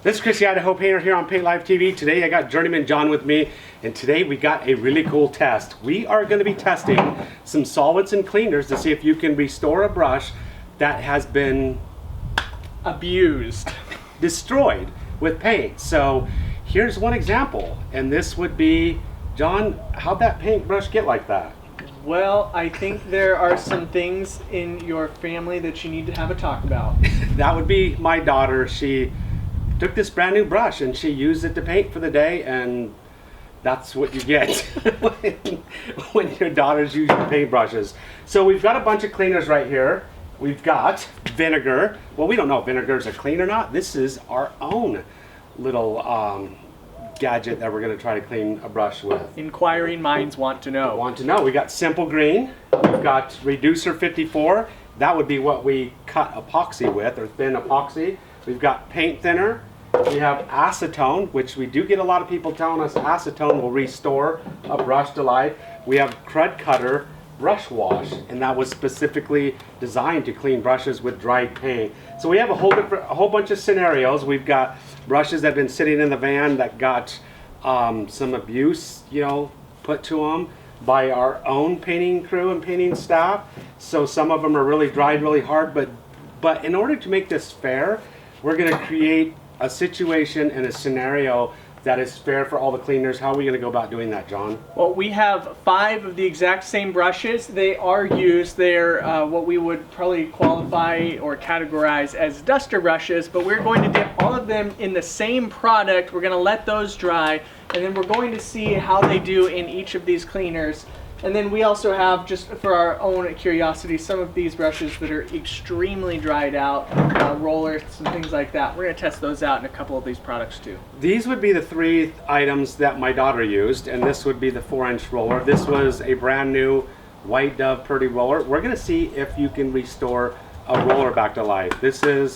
This is Chris the Idaho Painter here on Paint Live TV. Today I got Journeyman John with me, and today we got a really cool test. We are going to be testing some solvents and cleaners to see if you can restore a brush that has been abused, destroyed with paint. So here's one example, and this would be, John, how'd that paintbrush get like that? Well, I think there are some things in your family that you need to have a talk about. That would be my daughter. She took this brand new brush and she used it to paint for the day, and that's what you get when your daughter's using paintbrushes. So we've got a bunch of cleaners right here. We've got vinegar. Well, we don't know if vinegar is a clean or not. This is our own little gadget that we're going to try to clean a brush with. Inquiring minds want to know. We got Simple Green. We've got Reducer 54. That would be what we cut epoxy with, or thin epoxy. We've got paint thinner. We have acetone, which we do get a lot of people telling us acetone will restore a brush to life. We have Crud Cutter brush wash, and that was specifically designed to clean brushes with dried paint. So we have a whole bunch of scenarios. We've got brushes that have been sitting in the van that got some abuse, put to them by our own painting crew and painting staff. So some of them are really dried really hard, but in order to make this fair, we're going to create a situation and a scenario that is fair for all the cleaners. How are we going to go about doing that, John? Well, we have 5 of the exact same brushes. They are used. They're what we would probably qualify or categorize as duster brushes, but we're going to dip all of them in the same product. We're going to let those dry, and then we're going to see how they do in each of these cleaners. And then we also have, just for our own curiosity, some of these brushes that are extremely dried out, rollers and things like that. We're going to test those out in a couple of these products too. These would be the 3 items that my daughter used, and this would be the 4-inch roller. This was a brand new White Dove Purdy roller. We're going to see if you can restore a roller back to life. This is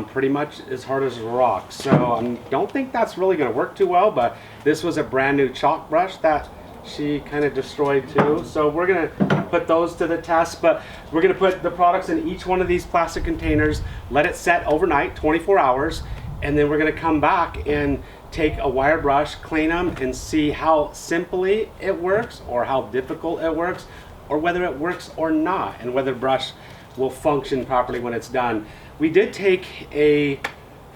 pretty much as hard as a rock, so I don't think that's really going to work too well, but this was a brand new chalk brush that she kind of destroyed too. So we're going to put those to the test, but we're going to put the products in each one of these plastic containers, let it set overnight, 24 hours, and then we're going to come back and take a wire brush, clean them, and see how simply it works or how difficult it works, or whether it works or not, and whether the brush will function properly when it's done. We did take a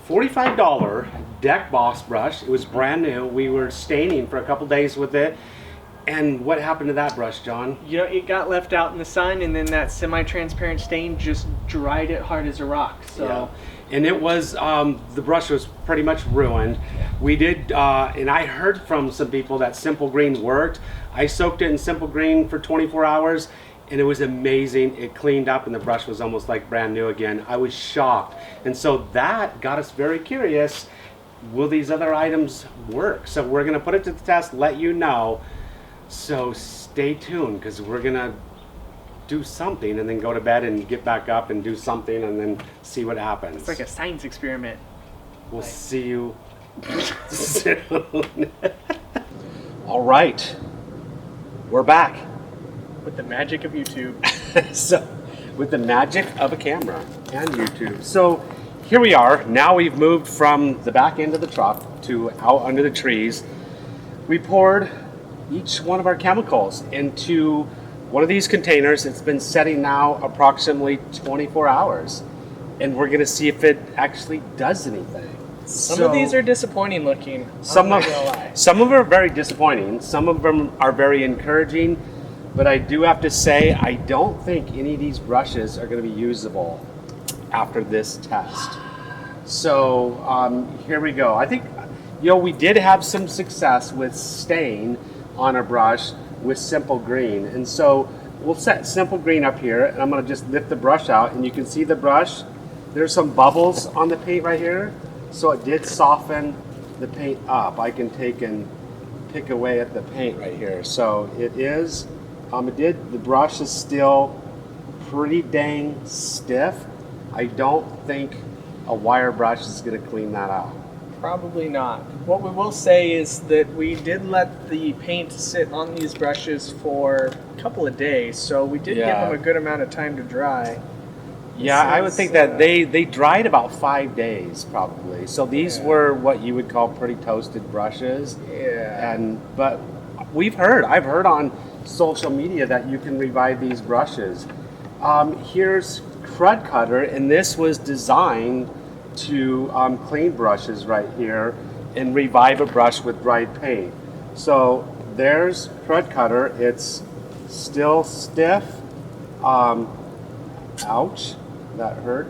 $45 Deck Boss brush. It was brand new. We were staining for a couple days with it. And what happened to that brush, John? It got left out in the sun, and then that semi-transparent stain just dried it hard as a rock. So, yeah. And it was, the brush was pretty much ruined. Yeah. We did, and I heard from some people that Simple Green worked. I soaked it in Simple Green for 24 hours, and it was amazing. It cleaned up, and the brush was almost like brand new again. I was shocked. And so that got us very curious. Will these other items work? So we're going to put it to the test, let you know. So stay tuned, because we're gonna do something and then go to bed and get back up and do something and then see what happens. It's like a science experiment. We'll see you soon. All right, we're back. With the magic of YouTube. So, with the magic of a camera and YouTube. So here we are. Now we've moved from the back end of the truck to out under the trees. We poured each one of our chemicals into one of these containers. It's been setting now approximately 24 hours, and we're going to see if it actually does anything. Some of these are disappointing looking. Some of them are very disappointing. Some of them are very encouraging, but I do have to say I don't think any of these brushes are going to be usable after this test. So here we go. I think we did have some success with stain on a brush with Simple Green, and so we'll set Simple Green up here, and I'm going to just lift the brush out, and you can see the brush. There's some bubbles on the paint right here, so it did soften the paint up. I can take and pick away at the paint right here. So it is, the brush is still pretty dang stiff. I don't think a wire brush is going to clean that out. Probably not. What we will say is that we did let the paint sit on these brushes for a couple of days, so we did give them a good amount of time to dry. Yeah, I would is, think that they dried about 5 days probably. So these Yeah. were what you would call pretty toasted brushes. Yeah. But I've heard on social media that you can revive these brushes. Here's Crud Cutter, and this was designed to clean brushes right here and revive a brush with dried paint. So there's Crud Cutter. It's still stiff. Ouch, that hurt.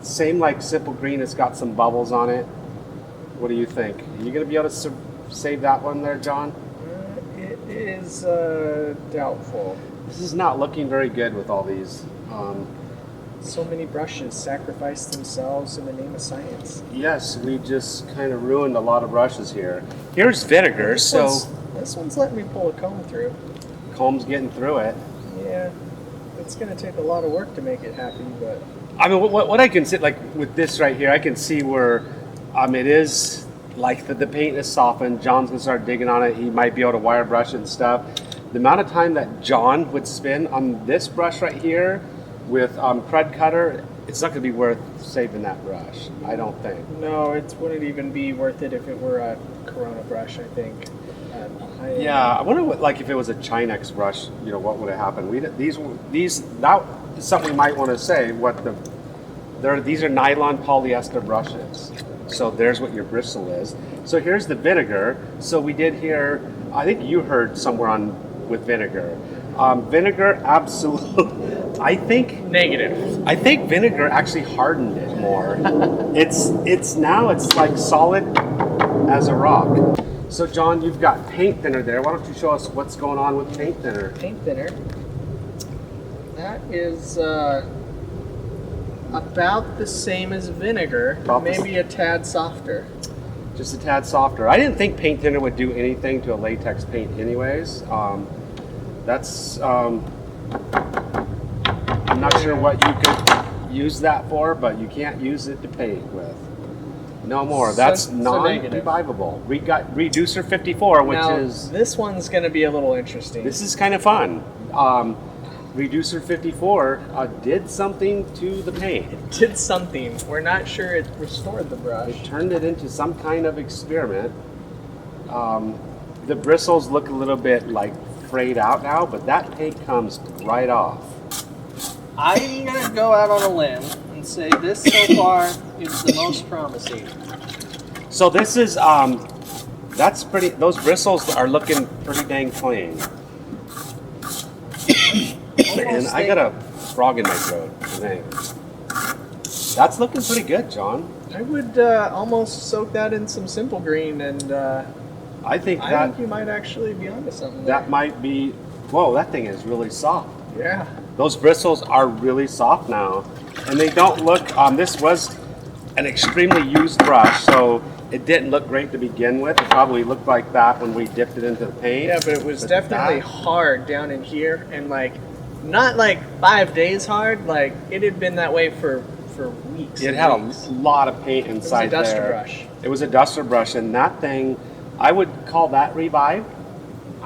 Same like Simple Green. It's got some bubbles on it. What do you think? Are you gonna be able to save that one there, John? It is doubtful. This is not looking very good with all these. So many brushes sacrifice themselves in the name of science. Yes, we just kind of ruined a lot of brushes here. Here's vinegar, This one's letting me pull a comb through. Comb's getting through it. Yeah, it's gonna take a lot of work to make it happy, but I mean, what I can see, like with this right here, I can see where it is like the paint is softened. John's gonna start digging on it. He might be able to wire brush it and stuff. The amount of time that John would spend on this brush right here with Crud Cutter, it's not gonna be worth saving that brush. I don't think. no, it wouldn't even be worth it if it were a Corona brush, I think. Yeah, I wonder what, like, if it was a Chinex brush, what would have happened? That is something we might want to say. These are nylon polyester brushes. So there's what your bristle is. So here's the vinegar. So we did here. I think you heard somewhere with vinegar. Vinegar, absolutely. I think Negative. I think vinegar actually hardened it more. It's like solid as a rock. So John, you've got paint thinner there. Why don't you show us what's going on with paint thinner? Paint thinner. That is about the same as vinegar, maybe a tad softer. Just a tad softer. I didn't think paint thinner would do anything to a latex paint anyways. I'm not sure what you could use that for, but you can't use it to paint with. No more. That's non-revivable. We got Reducer 54, which now, is... This one's going to be a little interesting. This is kind of fun. Reducer 54 did something to the paint. It did something. We're not sure it restored the brush. It turned it into some kind of experiment. The bristles look a little bit like frayed out now, but that paint comes right off. I'm going to go out on a limb and say this so far is the most promising. So this is, that's pretty, those bristles are looking pretty dang clean. And I got a frog in my throat, I think. That's looking pretty good, John. I would almost soak that in some Simple Green, and I think you might actually be onto something that there. might be, whoa, that thing is really soft. Yeah. Those bristles are really soft now, and they don't look, this was an extremely used brush, so it didn't look great to begin with. It probably looked like that when we dipped it into the paint. Yeah, but it was definitely hard down in here, and not 5 days hard, it had been that way for weeks. It had a lot of paint inside there. It was a duster brush. It was a duster brush, and that thing, I would call that revived.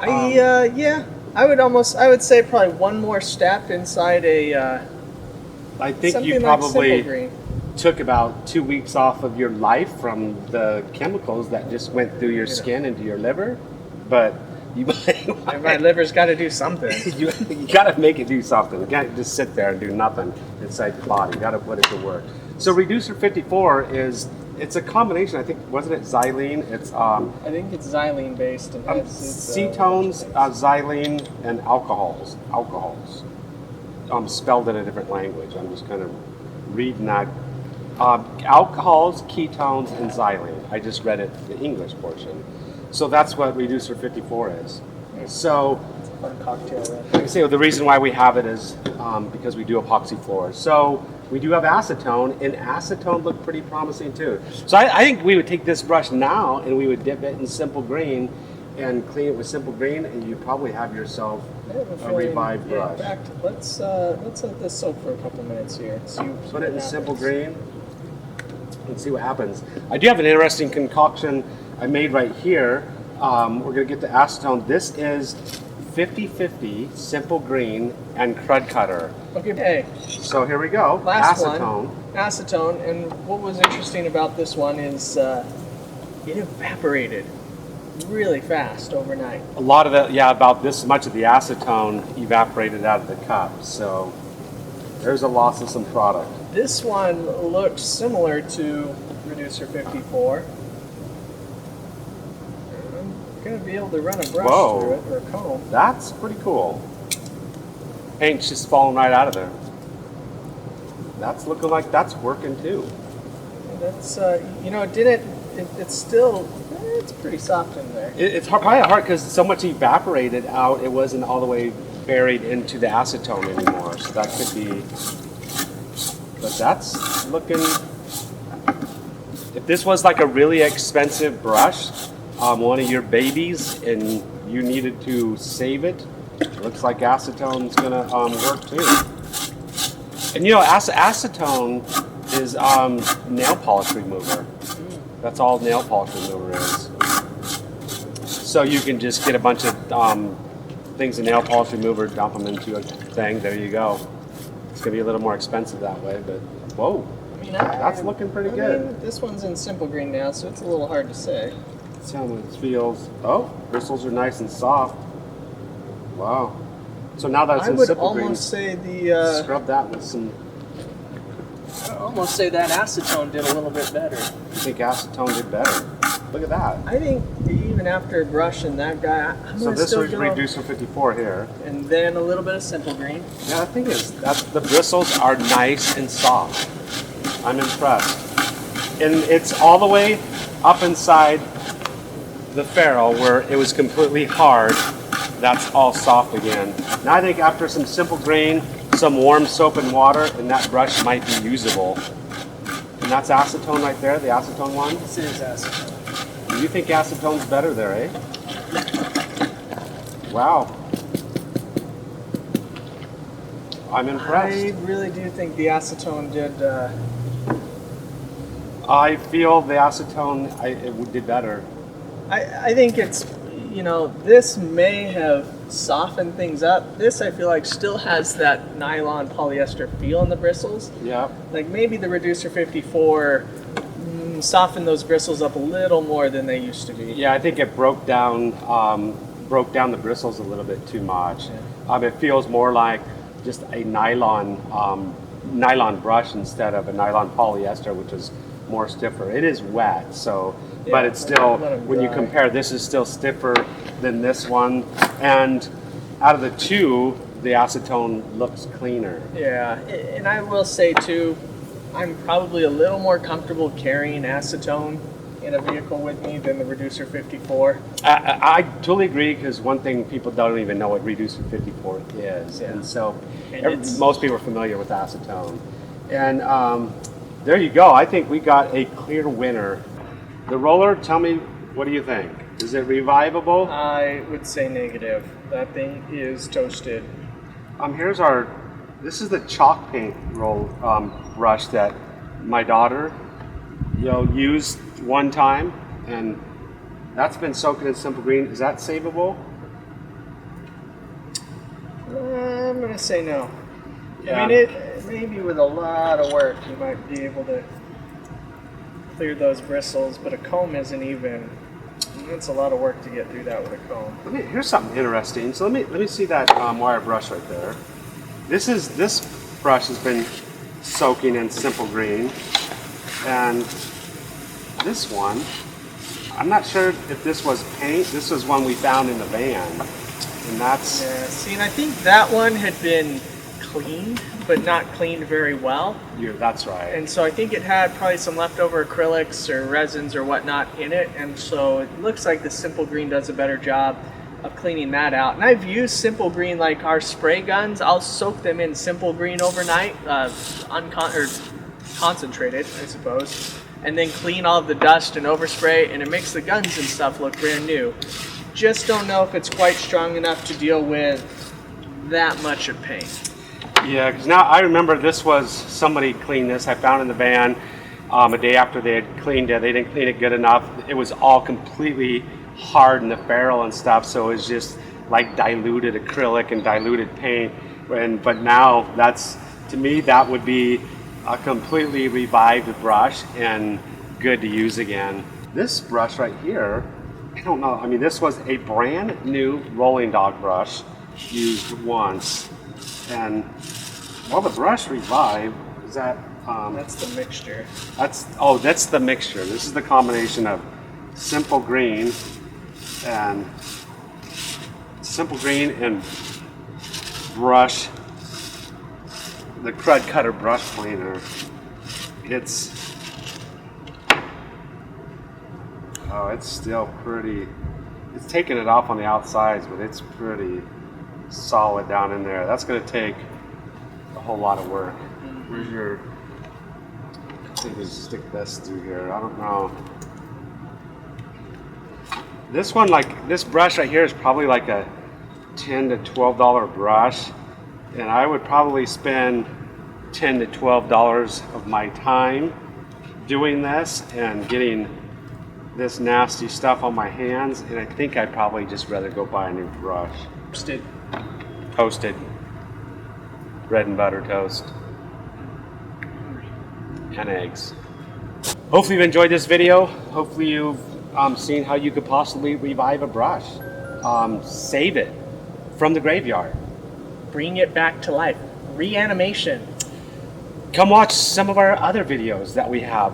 Yeah. I would say probably one more step inside I think something you like probably Simple Green. took about 2 weeks off of your life from the chemicals that just went through your skin into your liver, but you my liver's got to do something. you got to make it do something. You can't just sit there and do nothing inside the body. You got to put it to work. So Reducer 54 it's a combination. I think, wasn't it xylene? It's I think it's xylene based and cetones, xylene, and alcohols. Spelled in a different language. I'm just kind of reading that. Alcohols, ketones, and xylene. I just read it, the English portion. So that's what Reducer 54 is. So, it's a fun cocktail, right? like I say, the reason why we have it is because we do epoxy floors. So we do have acetone, and acetone looked pretty promising too. So I think we would take this brush now and we would dip it in Simple Green and clean it with Simple Green, and you probably have yourself a revived brush. In fact, let's let this soak for a couple minutes here and see. Put it in Simple Green and see what happens. I do have an interesting concoction I made right here. We're going to get the acetone. This is 50/50 Simple Green and Crud Cutter. Okay. Hey, So here we go. last Acetone. one, acetone. And what was interesting about this one is it evaporated really fast overnight. A lot of the, yeah, about this much of the acetone evaporated out of the cup. So there's a loss of some product. This one looks similar to Reducer 54. I'm gonna be able to run a brush Whoa. through it or a comb. That's pretty cool. Paint's just falling right out of there. That's looking like that's working too. That's you know, it didn't. It's still. It's pretty soft in there. It's probably hard because so much evaporated out, it wasn't all the way buried into the acetone anymore. So that could be. But that's looking. If this was like a really expensive brush, one of your babies, and you needed to save it, it looks like acetone's gonna work too. And you know, acetone is nail polish remover. That's all nail polish remover is. So you can just get a bunch of things in nail polish remover, dump them into a thing. There you go. It's gonna be a little more expensive that way, but whoa, I mean, that's looking pretty good. mean, this one's in Simple Green now, so it's a little hard to say. See how it feels. Oh, bristles are nice and soft. Wow. So now that it's I in would Simple Green, almost say the. scrub that with some. I'd almost say that acetone did a little bit better. I think acetone did better. Look at that. I think even after brushing that guy, I'm So gonna this still was go. Reducer 54 here. And then a little bit of Simple Green. Yeah, the thing is, the bristles are nice and soft. I'm impressed. And it's all the way up inside the ferrule where it was completely hard. That's all soft again. Now I think after some Simple Green, some warm soap and water, and that brush might be usable. And that's acetone right there, the acetone one. This is acetone. You think acetone's better there, eh? Wow. I'm impressed. I really do think the acetone did. I feel the acetone it did better. I think it's, you know, this may have softened things up. This I feel like still has that nylon polyester feel in the bristles. Yeah. Like maybe the Reducer 54 softened those bristles up a little more than they used to be. Yeah, I think it broke down the bristles a little bit too much. Yeah. It feels more like just a nylon brush instead of a nylon polyester, which is more stiffer. It is wet, so but Yeah, it's still, let 'em when you dry. compare, this is still stiffer than this one. And out of the two, the acetone looks cleaner. Yeah, and I will say too, I'm probably a little more comfortable carrying acetone in a vehicle with me than the Reducer 54. I totally agree, because one thing people don't even know what Reducer 54 is. Yeah. And so And it's- most people are familiar with acetone. And there you go. I think we got a clear winner. The roller, tell me, what do you think? Is it revivable? I would say negative. That thing is toasted. Here's this is the chalk paint roll brush that my daughter, used one time, and that's been soaking in Simple Green. Is that savable? I'm gonna say no. Yeah. I mean, maybe with a lot of work you might be able to clear those bristles, but a comb isn't even. It's a lot of work to get through that with a comb. Here's something interesting. So let me see that wire brush right there. This brush has been soaking in Simple Green, and this one, I'm not sure if this was paint. This was one we found in the van, and that's Yeah, see, and I think that one had been cleaned, but not cleaned very well. that's right. And so I think it had probably some leftover acrylics or resins or whatnot in it. And so it looks like the Simple Green does a better job of cleaning that out. And I've used Simple Green, like our spray guns. I'll soak them in Simple Green overnight, concentrated, I suppose, and then clean all of the dust and overspray, and it makes the guns and stuff look brand new. Just don't know if it's quite strong enough to deal with that much of paint. Yeah, because now I remember this was somebody cleaned this. I found in the van a day after they had cleaned it. They didn't clean it good enough. It was all completely hard in the barrel and stuff, so it was just like diluted acrylic and diluted paint. But now that's, to me, that would be a completely revived brush and good to use again. This brush right here, I don't know. I mean, this was a brand new Rolling Dog brush used once. And well, the brush revived, is that, That's the mixture. that's the mixture. This is the combination of Simple Green and brush, the Crud Cutter brush cleaner. It's still pretty, it's taking it off on the outsides, but it's pretty solid down in there. That's going to take a whole lot of work. Where's your, I think we stick this through here. I don't know. This one, like this brush right here, is probably like a $10 to $12 brush, and I would probably spend $10 to $12 of my time doing this and getting this nasty stuff on my hands, and I think I'd probably just rather go buy a new brush. Toasted bread and butter toast and eggs. Hopefully you've enjoyed this video. Hopefully you've seen how you could possibly revive a brush. Save it from the graveyard. Bring it back to life. Reanimation. Come watch some of our other videos that we have